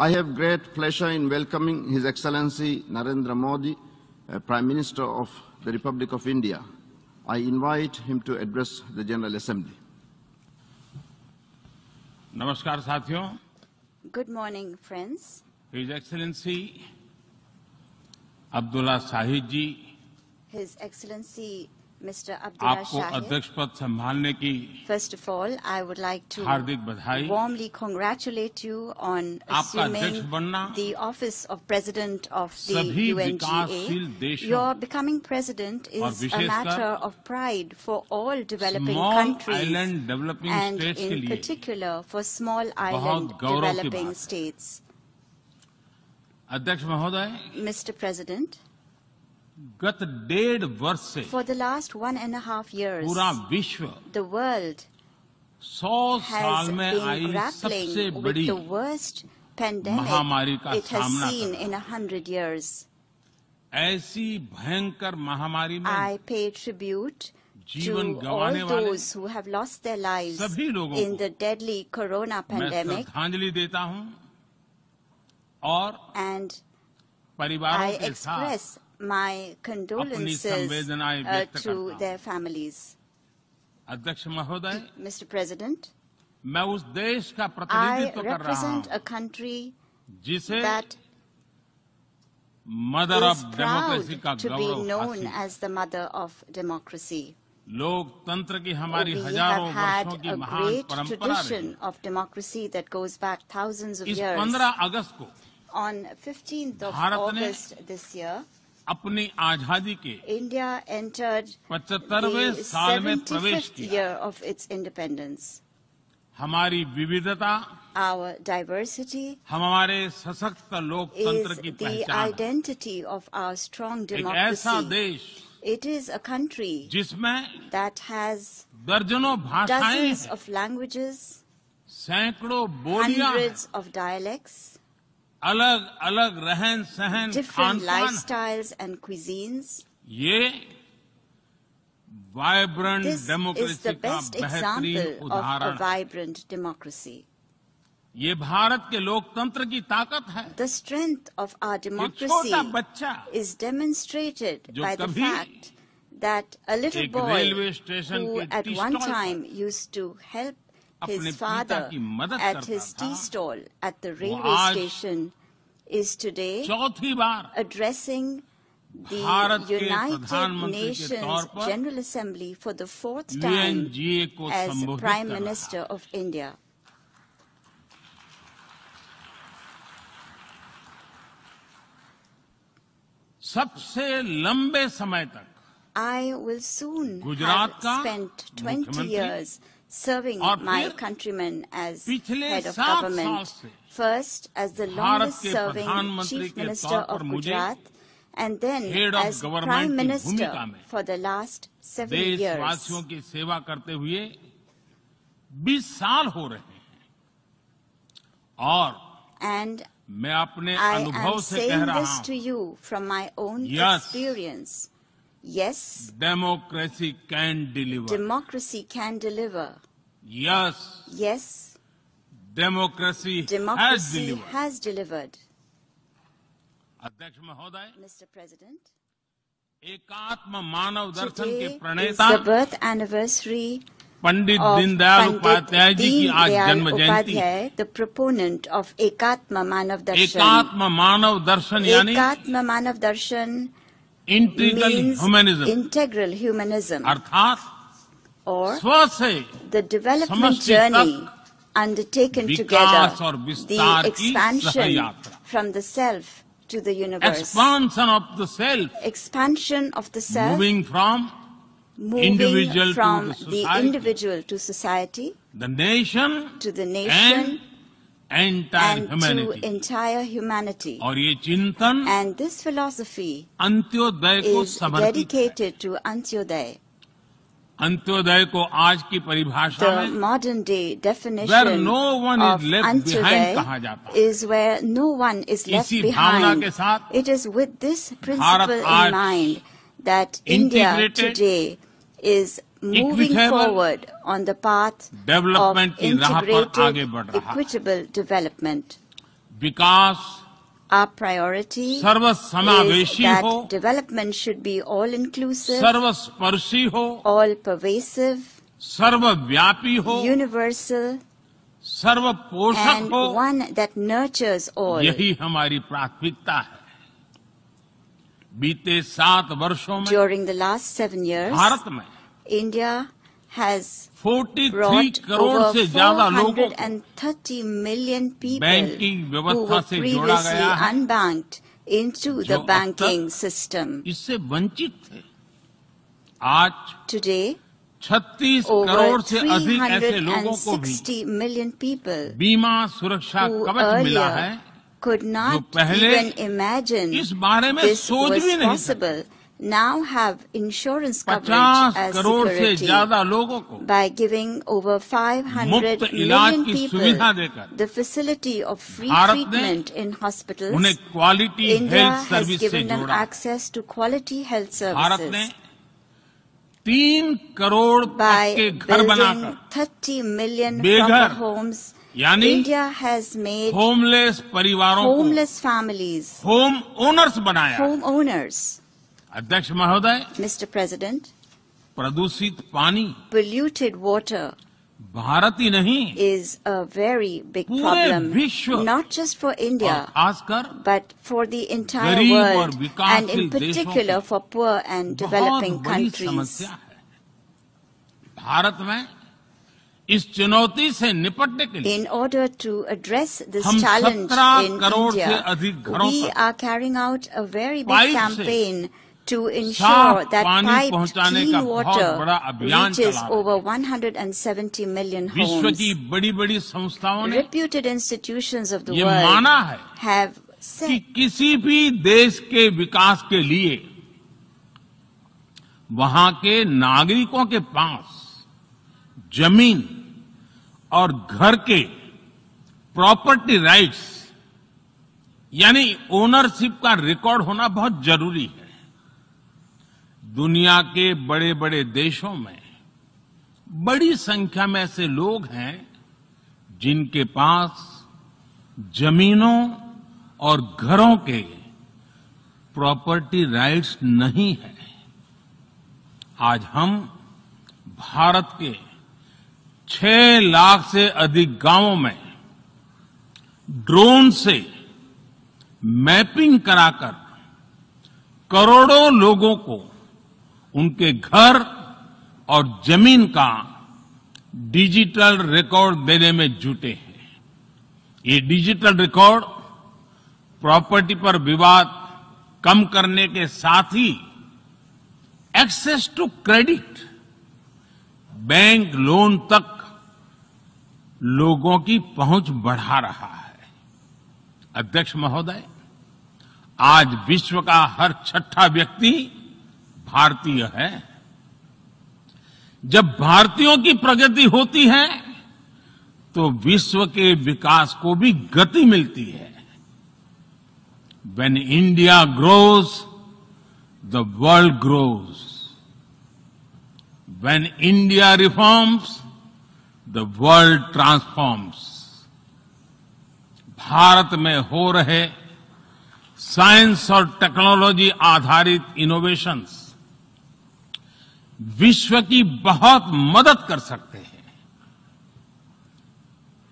I have great pleasure in welcoming His Excellency Narendra Modi, Prime Minister of the Republic of India. I invite him to address the General Assembly. नमस्कार साथियों. Good morning, friends. His Excellency Abdullah Shahid ji, His Excellency Mr. Abdullah आपको Shahid. अध्यक्ष पद संभालने की First of all, I would like to हार्दिक बधाई. warmly congratulate you on आपका अध्यक्ष assuming बनना the office of President of the सभी UNGA. विकासशील देशों Your becoming president और is a विशेषकर matter of pride for all developing small countries island developing and states के in लिए particular for small island गौरव की developing बात है. states. अध्यक्ष महोदय, Mr. President, गत 1.5 वर्ष से for the last 1.5 years, पूरा विश्व the world 100 has साल में been आई सबसे grappling with बड़ी the worst pandemic महामारी का it has सामना seen कर in 100 years. ऐसी भयंकर महामारी में I pay tribute जीवन to गंवाने all वाले those who have lost their lives सभी लोगों in को the deadly corona मैं pandemic, श्रद्धांजलि देता हूं और and परिवारों I के साथ express my condolences संवेदनाएं व्यक्त to करता their families. अध्यक्ष महोदय, Mr. President, मैं उस देश का I प्रतिनिधित्व कर रहा represent हूं a country जिसे that mother of is proud democracy का to be गौरव known हासिल. as the mother of democracy. लोकतंत्र की हमारी We हजारों have had वर्षों की a महान great परंपरा रही. tradition of democracy that goes back thousands of इस years. 15 अगस्त को On 15th of भारत ने August this year, अपनी आजादी के India entered 75वें the साल में प्रवेश 75th किया. year of its independence. हमारी विविधता Our diversity हमारे सशक्त लोकतंत्र is की the पहचान है. identity of our strong एक ऐसा democracy. देश It is a country जिसमें that has दर्जनों भाषाएं dozens हैं, of languages, सैकड़ों बोलियां हैं, hundreds of dialects, अलग अलग रहन सहन different खान पान. lifestyles and cuisines. ये vibrant This is democracy the का best बेहतरीन example of a उदाहरण है. vibrant democracy. ये भारत के लोकतंत्र की ताकत है. The strength of our एक democracy छोटा बच्चा is demonstrated जो by the कभी fact that a little एक boy रेलवे स्टेशन who के at टी one स्टॉल पर time used to help अपने his पिता father की मदद at करता his tea था, stall at the railway आज station is today चौथी बार addressing भारत the के United प्रधानमंत्री के Nations तौर पर General Assembly for the fourth time UNGA को as संबोधित Prime कर रहा Minister है. of India. सबसे लंबे समय तक I will soon Gujarat have का spent 20 मुख्यमंत्री years serving और my फिर countrymen as पिछले head of 7 साल government. से First as the Bharat longest के serving प्रधानमंत्री Chief के Minister तौर of पर मुझे Gujarat and then Head of as Government Prime की Minister भूमिका में for the last 7 years. देशवासियों की सेवा करते हुए 20 साल हो रहे हैं और And मैं अपने I अनुभव am से कह saying रहा this to हूं, you from my own Yes. experience. Yes, democracy can deliver. democracy can deliver. Yes, Yes, democracy has democracy deliver. has delivered. अध्यक्ष महोदय, Mr. President, एकात्म मानव दर्शन के today is प्रणेता the birth anniversary Pandit of Deendayal Pandit Upadhyay ji की आज Deen जन्म Dayal जयंती है. Upadhyay, the proponent of Ekatma Manav Darshan. एकात्म मानव दर्शन यानी Ekatma Manav Darshan integral means humanism, integral humanism, अर्थात or स्व से the development समष्टि journey तक undertaken विकास together, और the विस्तार की expansion सहयात्रा. from the self to the universe, expansion of the self, expansion of the self, moving from moving individual to from the the society, individual to society, the nation to the nation, and entire and to humanity. entire humanity. और ये चिंतन And this philosophy Antyodaya को is समर्पित है. dedicated to Antyodaya. Antyodaya को आज की परिभाषा The में modern day where definition no one of is left behind कहा Antyodaya जाता है. is where no one is left इसी भावना behind. के साथ It is with this principle आज in mind that India integrated, today is moving equitable forward on the path of development की राह पर आगे integrated, बढ़ रहा है. equitable development. Vikas Our priority is सर्वसमावेशी that हो, development should be all-inclusive, सर्वस्पर्शी हो, all-pervasive, सर्वव्यापी हो, universal, सर्वपोषक and हो। one that nurtures all. यही हमारी प्राथमिकता है। बीते 7 वर्षों में During the last 7 years, Bharat में India has 43 brought crore over से ज्यादा लोगों को 430 million people बैंकिंग who व्यवस्था were से जोड़ा previously गया है, unbanked into जो the अब banking तक system. इससे वंचित थे। आज Today, 36 over करोड़ से अधिक ऐसे लोगों को भी 360 million people बीमा सुरक्षा who कवच मिला earlier है, could not पहले even imagine इस बारे में this सोच was भी नहीं possible, now have insurance coverage 50 as crore से security. ज्यादा लोगों को By giving over 500 मुफ्त इलाज million की people सुविधा देकर the facility of free Bharat ने treatment in hospitals, उन्हें quality India health has service से given them जोड़ा। access to quality health Bharat ने services 3 करोड़ तक by के घर building बनाकर 30 million बेघर, proper homes. यानी India has made होमलेस परिवारों को homeless families होम ओनर्स बनाया। homeowners. अध्यक्ष महोदय, Mr. President, प्रदूषित पानी polluted water भारत ही नहीं is a very big पूरे problem, विश्व not just for और India, खासकर but for the entire गरीब और world, and विकासशील in देशों particular की for poor and बहुत developing बड़ी countries. समस्या है। भारत में इस चुनौती से निपटने के लिए In order to address this हम challenge 17 in करोड़ से India, अधिक घरों we तक are carrying out a very big pipe से campaign to ensure साफ that पानी piped पहुंचाने का clean बहुत water बड़ा अभियान reaches चला रहे हैं। over 170 million विश्व homes. की बड़ी-बड़ी संस्थाओं ने Reputed institutions of the ये world माना है have कि said किसी भी देश के विकास के लिए वहां के नागरिकों के पास जमीन और घर के प्रॉपर्टी राइट्स यानी ओनरशिप का रिकॉर्ड होना बहुत जरूरी है। दुनिया के बड़े बड़े देशों में बड़ी संख्या में ऐसे लोग हैं जिनके पास जमीनों और घरों के प्रॉपर्टी राइट्स नहीं है। आज हम भारत के 6 लाख से अधिक गांवों में ड्रोन से मैपिंग कराकर करोड़ों लोगों को उनके घर और जमीन का डिजिटल रिकॉर्ड देने में जुटे हैं। ये डिजिटल रिकॉर्ड प्रॉपर्टी पर विवाद कम करने के साथ ही access to credit, bank loan तक लोगों की पहुंच बढ़ा रहा है। अध्यक्ष महोदय, आज विश्व का हर 6ठा व्यक्ति भारतीय है। जब भारतीयों की प्रगति होती है तो विश्व के विकास को भी गति मिलती है। When India grows, the world grows. When India reforms, the world transforms. Bharat में हो रहे साइंस और टेक्नोलॉजी आधारित इनोवेशंस विश्व की बहुत मदद कर सकते हैं।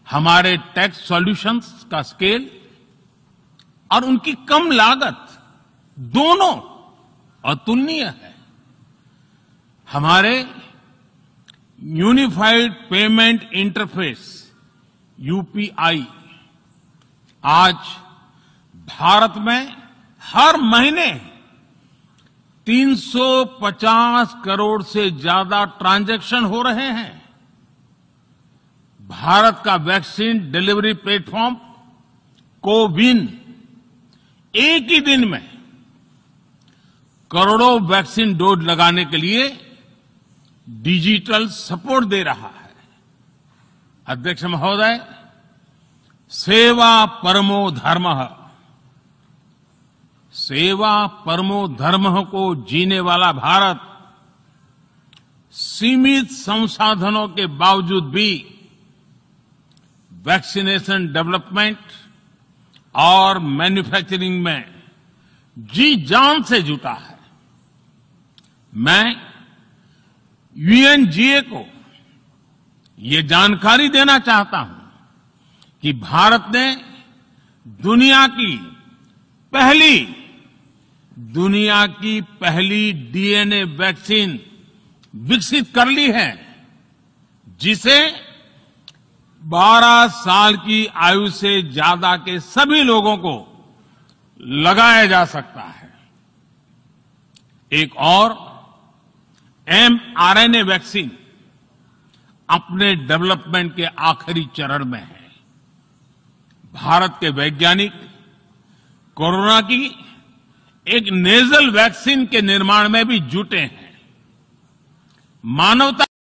हमारे टेक सॉल्यूशंस का स्केल और उनकी कम लागत दोनों अतुलनीय है। हमारे यूनिफाइड पेमेंट इंटरफेस यूपीआई आज भारत में हर महीने 350 करोड़ से ज्यादा ट्रांजैक्शन हो रहे हैं। भारत का वैक्सीन डिलीवरी प्लेटफॉर्म कोविन एक ही दिन में करोड़ों वैक्सीन डोज लगाने के लिए डिजिटल सपोर्ट दे रहा है। अध्यक्ष महोदय, सेवा परमो धर्मः, सेवा परमो धर्मः को जीने वाला भारत सीमित संसाधनों के बावजूद भी वैक्सीनेशन डेवलपमेंट और मैन्युफैक्चरिंग में जी जान से जुटा है। मैं यूएनजीए को ये जानकारी देना चाहता हूं कि भारत ने दुनिया की पहली डीएनए वैक्सीन विकसित कर ली है, जिसे 12 साल की आयु से ज्यादा के सभी लोगों को लगाया जा सकता है। एक और mRNA वैक्सीन अपने डेवलपमेंट के आखिरी चरण में है। भारत के वैज्ञानिक कोरोना की एक नेजल वैक्सीन के निर्माण में भी जुटे हैं। मानवता